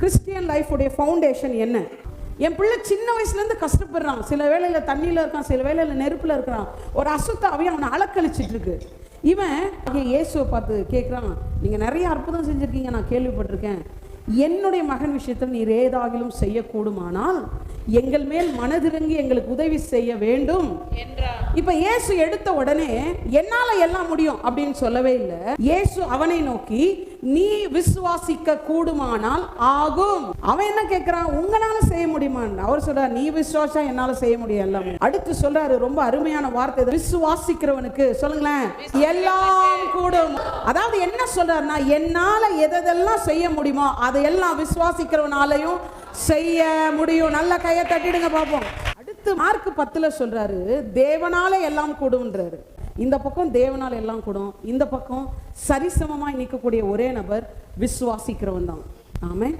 Christian லைஃபுடைய foundation என்ன? என் பிள்ளை சின்ன வயசுலேருந்து கஷ்டப்படுறான். சில வேளையில் தண்ணியில் இருக்கான், சில வேளையில் நெருப்பில் இருக்கிறான். ஒரு அசுத்தாவே அவனை அலக்கழிச்சிட்டு இருக்கு. இவன் இயேசுவை பார்த்து கேட்குறான், நீங்கள் நிறைய அற்புதம் செஞ்சுருக்கீங்க, நான் கேள்விப்பட்டிருக்கேன். என்னுடைய மகன் விஷயத்தில் நீர் ஏதாகிலும் செய்யக்கூடுமானால் எங்கள் மேல் மனதிறங்கி எங்களுக்கு உதவி செய்ய வேண்டும் என்றார். இப்ப இயேசு எடுத்த உடனே என்னால எல்லாம் முடியும் அப்படின்னு சொல்லவே இல்லை. இயேசு அவனை நோக்கி நீ விசுவாசிக்க கூடுமானால் ஆகும். அவன் என்ன கேட்கிறான்? உங்களால செய்ய முடியுமான்னு. அவர் சொல்றார், நீ விசுவாசா என்னால செய்ய முடியும் எல்லாமே. அடுத்து சொல்றாரு ரொம்ப அருமையான வார்த்தை, விசுவாசிக்கிறவனுக்கு சொல்லுங்களேன் எல்லாம் கூடும். அதாவது என்ன சொல்றாருன்னா, என்னால எதெல்லாம் செய்ய முடியுமோ அதையெல்லாம் விசுவாசிக்கிறவனாலையும் செய்ய முடியும். நல்ல கையை தட்டிடுங்க பார்ப்போம். அடுத்து மார்க் 10 சொல்றாரு, தேவனால எல்லாம் கூடும்ன்றாரு. இந்த பக்கம் தேவனால எல்லாம் கூடும், இந்த பக்கம் சரிசமமாய் நிற்கக்கூடிய ஒரே நபர் விசுவாசிக்கிறவன் தான். ஆமென்.